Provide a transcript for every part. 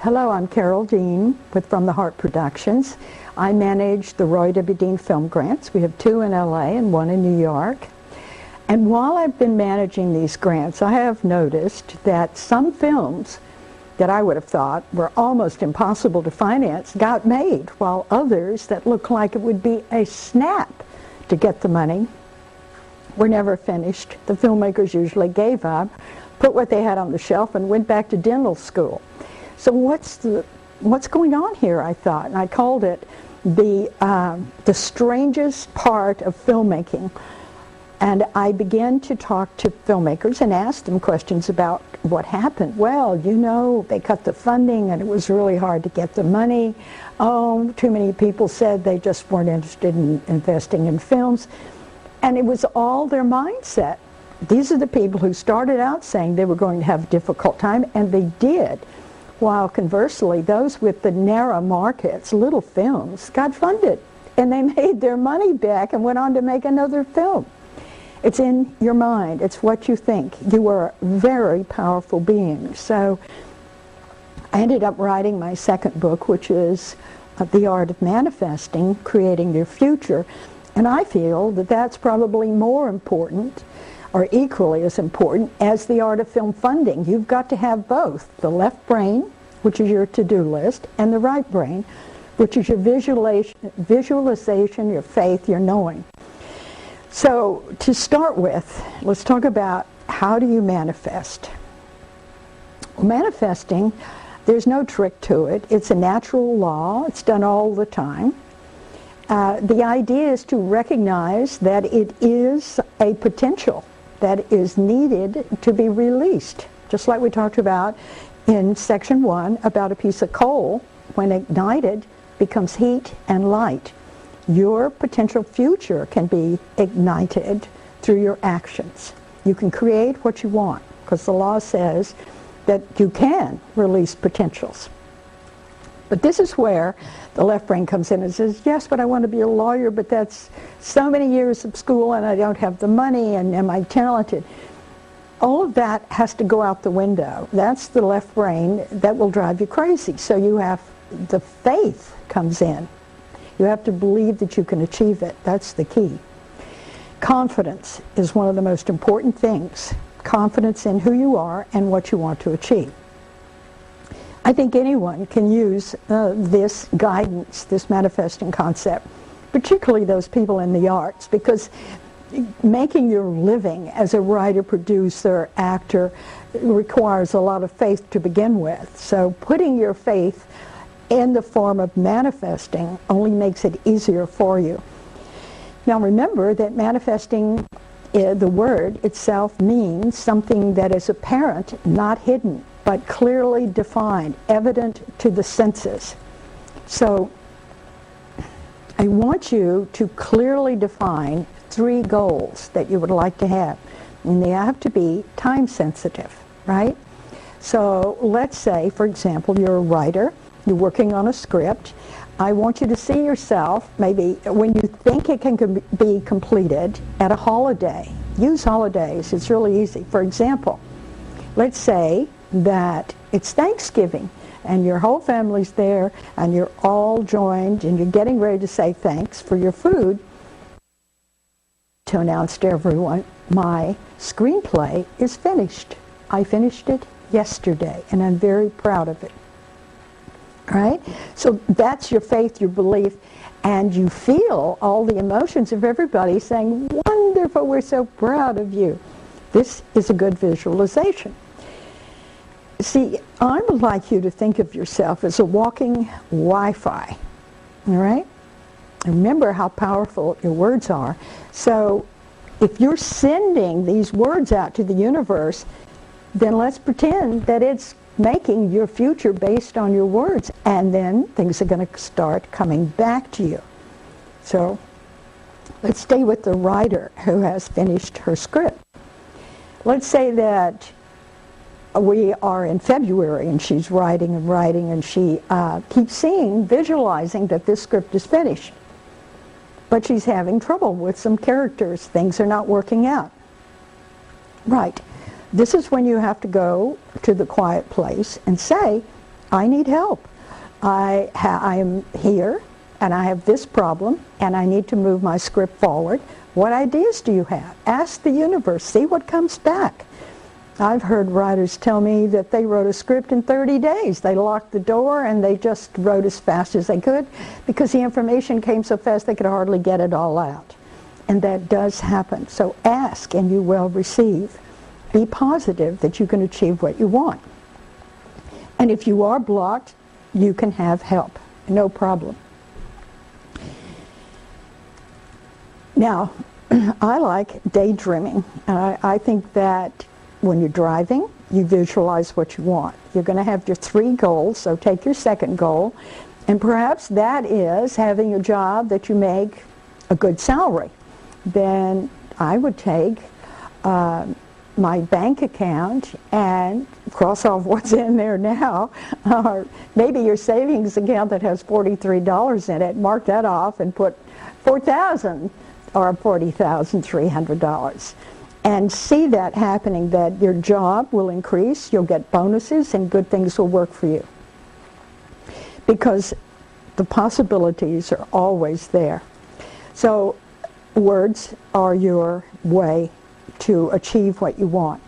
Hello, I'm Carole Dean with From the Heart Productions. I manage the Roy W. Dean Film Grants. We have 2 in LA and 1 in New York. And while I've been managing these grants, I have noticed that some films that I would have thought were almost impossible to finance got made, while others that looked like it would be a snap to get the money were never finished. The filmmakers usually gave up, put what they had on the shelf, and went back to dental school. So what's going on here, I thought, and I called it the strangest part of filmmaking. And I began to talk to filmmakers and ask them questions about what happened. Well, you know, they cut the funding and it was really hard to get the money. Oh, too many people said they just weren't interested in investing in films. And it was all their mindset. These are the people who started out saying they were going to have a difficult time, and they did. While conversely, those with the narrow markets, little films, got funded. And they made their money back and went on to make another film. It's in your mind. It's what you think. You are a very powerful being. So I ended up writing my second book, which is The Art of Manifesting, Creating Your Future. And I feel that that's probably more important, or equally as important, as the art of film funding. You've got to have both. The left brain, which is your to-do list, and the right brain, which is your visualization, your faith, your knowing. So to start with, let's talk about how do you manifest. Well, manifesting, there's no trick to it. It's a natural law. It's done all the time. The idea is to recognize that it is a potential that is needed to be released. Just like we talked about in section 1 about a piece of coal, when ignited, becomes heat and light. Your potential future can be ignited through your actions. You can create what you want, because the law says that you can release potentials. But this is where the left brain comes in and says, yes, but I want to be a lawyer, but that's so many years of school and I don't have the money, and am I talented? All of that has to go out the window. That's the left brain that will drive you crazy. So you have, the faith comes in. You have to believe that you can achieve it. That's the key. Confidence is one of the most important things. Confidence in who you are and what you want to achieve. I think anyone can use this guidance, this manifesting concept, particularly those people in the arts, because making your living as a writer, producer, actor requires a lot of faith to begin with. So putting your faith in the form of manifesting only makes it easier for you. Now remember that manifesting, the word itself, means something that is apparent, not hidden, but clearly defined, evident to the senses. So I want you to clearly define 3 goals that you would like to have. And they have to be time sensitive, right? So let's say, for example, you're a writer, you're working on a script. I want you to see yourself, maybe when you think it can be completed, at a holiday. Use holidays, it's really easy. For example, let's say that it's Thanksgiving and your whole family's there and you're all joined and you're getting ready to say thanks for your food, to announce to everyone, my screenplay is finished. I finished it yesterday and I'm very proud of it. Right? So that's your faith, your belief, and you feel all the emotions of everybody saying, wonderful, we're so proud of you. This is a good visualization. See, I would like you to think of yourself as a walking Wi-Fi, all right? Remember how powerful your words are. So if you're sending these words out to the universe, then let's pretend that it's making your future based on your words, and then things are going to start coming back to you. So let's stay with the writer who has finished her script. Let's say that we are in February and she's writing and writing, and she keeps visualizing that this script is finished. But she's having trouble with some characters. Things are not working out. Right. This is when you have to go to the quiet place and say, I need help. I am here, and I have this problem, and I need to move my script forward. What ideas do you have? Ask the universe. See what comes back. I've heard writers tell me that they wrote a script in 30 days. They locked the door and they just wrote as fast as they could because the information came so fast they could hardly get it all out. And that does happen. So ask and you will receive. Be positive that you can achieve what you want. And if you are blocked, you can have help. No problem. Now, I like daydreaming. I think that when you're driving, you visualize what you want. You're going to have your 3 goals, so take your second goal, and perhaps that is having a job that you make a good salary. Then I would take my bank account and cross off what's in there now, or maybe your savings account that has $43 in it, mark that off and put $4,000 or $40,300. And see that happening, that your job will increase, you'll get bonuses, and good things will work for you. Because the possibilities are always there. So words are your way to achieve what you want.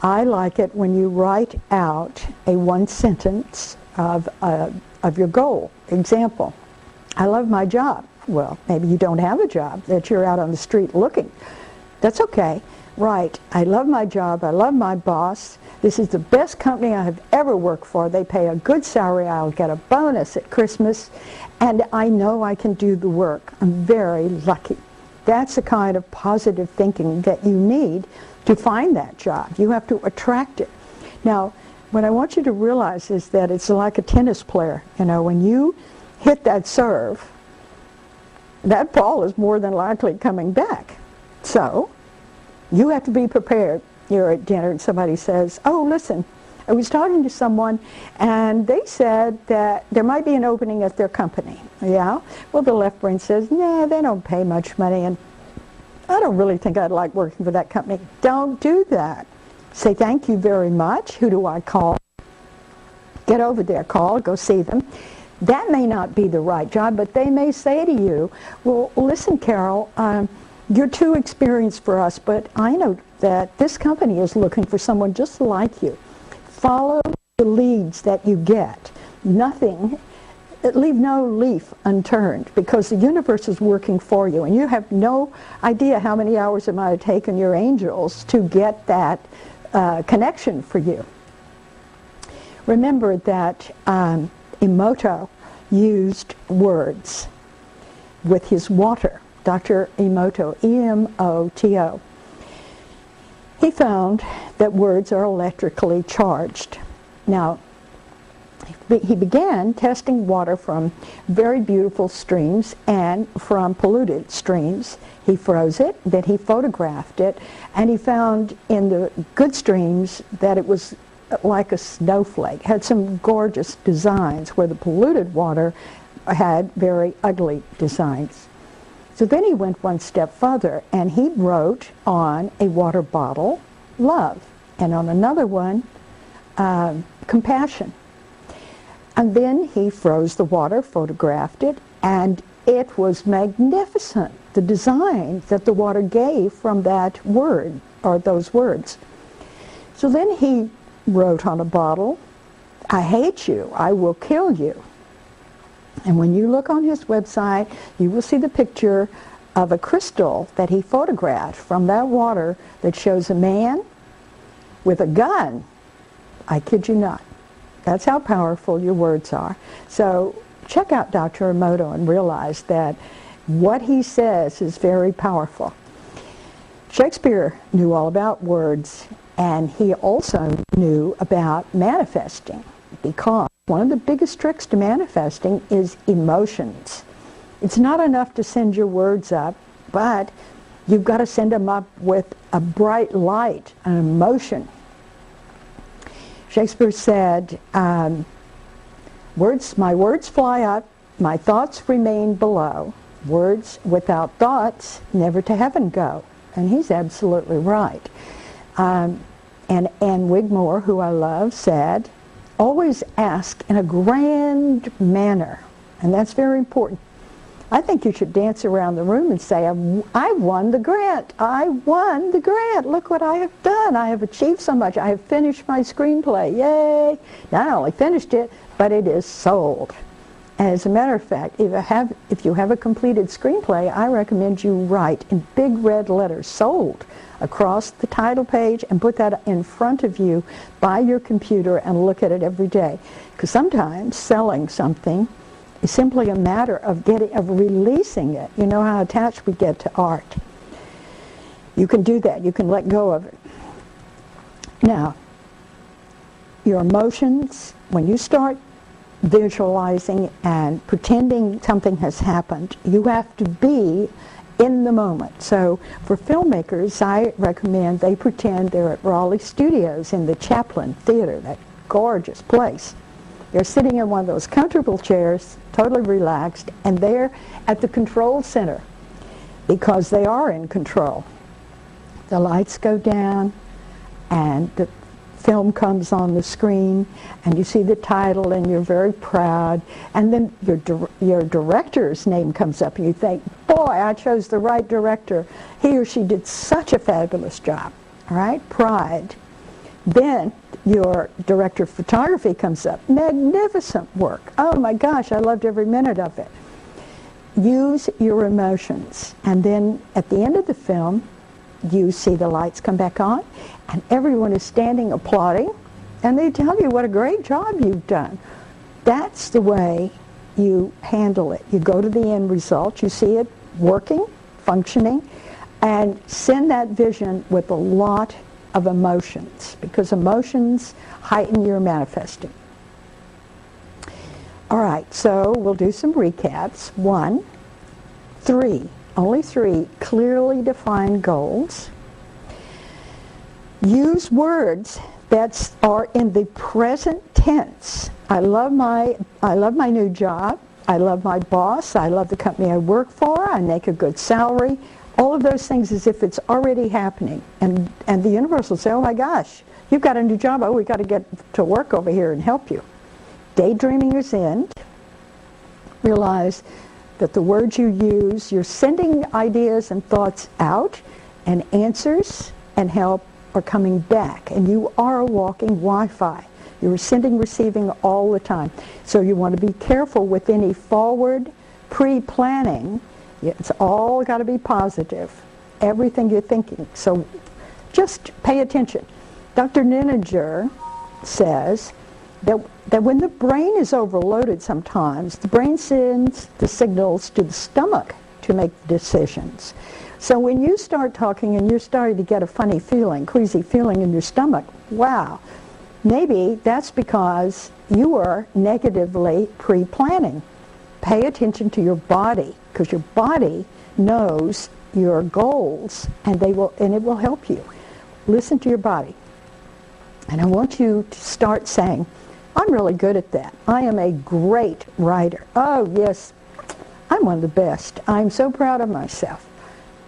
I like it when you write out a one sentence of your goal. Example, I love my job. Well, maybe you don't have a job, that you're out on the street looking. That's okay. Right. I love my job. I love my boss. This is the best company I have ever worked for. They pay a good salary. I'll get a bonus at Christmas. And I know I can do the work. I'm very lucky. That's the kind of positive thinking that you need to find that job. You have to attract it. Now, what I want you to realize is that it's like a tennis player. You know, when you hit that serve, that ball is more than likely coming back. So, you have to be prepared. You're at dinner and somebody says, oh, listen, I was talking to someone and they said that there might be an opening at their company. Yeah? Well, the left brain says, nah, they don't pay much money and I don't really think I'd like working for that company. Don't do that. Say, thank you very much. Who do I call? Get over there, call, go see them. That may not be the right job, but they may say to you, well, listen, Carole, you're too experienced for us, but I know that this company is looking for someone just like you. Follow the leads that you get. Leave no leaf unturned, because the universe is working for you, and you have no idea how many hours it might have taken your angels to get that connection for you. Remember that Emoto used words with his water. Dr. Emoto, E-M-O-T-O. He found that words are electrically charged. Now, he began testing water from very beautiful streams and from polluted streams. He froze it, then he photographed it, and he found in the good streams that it was like a snowflake, had some gorgeous designs, where the polluted water had very ugly designs. So then he went one step further and he wrote on a water bottle, love, and on another one, compassion. And then he froze the water, photographed it, and it was magnificent, the design that the water gave from that word, or those words. So then he wrote on a bottle, I hate you, I will kill you. And when you look on his website, you will see the picture of a crystal that he photographed from that water that shows a man with a gun. I kid you not. That's how powerful your words are. So check out Dr. Emoto and realize that what he says is very powerful. Shakespeare knew all about words, and he also knew about manifesting, because one of the biggest tricks to manifesting is emotions. It's not enough to send your words up, but you've got to send them up with a bright light, an emotion. Shakespeare said, my words fly up, my thoughts remain below. Words without thoughts never to heaven go. And he's absolutely right. And Anne Wigmore, who I love, said, always ask in a grand manner, and that's very important. I think you should dance around the room and say, I won the grant. I won the grant. Look what I have done. I have achieved so much. I have finished my screenplay. Yay. Not only finished it, but it is sold. And as a matter of fact, if you have a completed screenplay, I recommend you write in big red letters, sold, across the title page, and put that in front of you by your computer and look at it every day. Because sometimes selling something is simply a matter of releasing it. You know how attached we get to art. You can do that. You can let go of it. Now, your emotions, when you start visualizing and pretending something has happened, you have to be in the moment. So for filmmakers, I recommend they pretend they're at Raleigh Studios in the Chaplin Theater, that gorgeous place. They're sitting in one of those comfortable chairs, totally relaxed, and they're at the control center because they are in control. The lights go down and the film comes on the screen and you see the title and you're very proud, and then your director's name comes up and you think, boy, I chose the right director. He or she did such a fabulous job. All right? Pride. Then your director of photography comes up. Magnificent work. Oh my gosh, I loved every minute of it. Use your emotions. And then at the end of the film, you see the lights come back on and everyone is standing applauding and they tell you what a great job you've done. That's the way you handle it. You go to the end result, you see it working, functioning, and send that vision with a lot of emotions, because emotions heighten your manifesting. All right, so we'll do some recaps. 1, 3, only 3 clearly defined goals. Use words that are in the present tense. I love my new job. I love my boss. I love the company I work for. I make a good salary. All of those things as if it's already happening. And the universe will say, oh my gosh, you've got a new job. Oh, we've got to get to work over here and help you. Daydreaming is in. Realize that the words you use, you're sending ideas and thoughts out, and answers and help are coming back. And you are a walking Wi-Fi. You're sending, receiving all the time. So you want to be careful with any forward pre-planning. It's all got to be positive, everything you're thinking. So just pay attention. Dr. Nininger says that when the brain is overloaded sometimes, the brain sends the signals to the stomach to make decisions. So when you start talking and you're starting to get a funny feeling, queasy feeling in your stomach, wow, maybe that's because you are negatively pre-planning. Pay attention to your body, because your body knows your goals and it will help you. Listen to your body. And I want you to start saying, I'm really good at that. I am a great writer. Oh yes, I'm one of the best. I'm so proud of myself.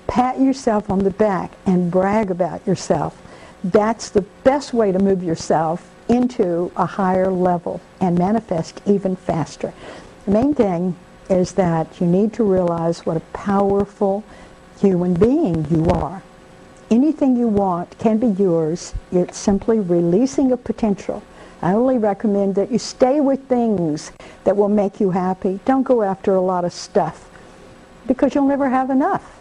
Pat yourself on the back and brag about yourself. That's the best way to move yourself into a higher level and manifest even faster. The main thing is that you need to realize what a powerful human being you are. Anything you want can be yours. It's simply releasing a potential. I only recommend that you stay with things that will make you happy. Don't go after a lot of stuff, because you'll never have enough.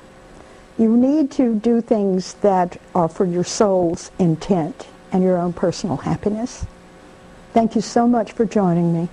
You need to do things that are for your soul's intent and your own personal happiness. Thank you so much for joining me.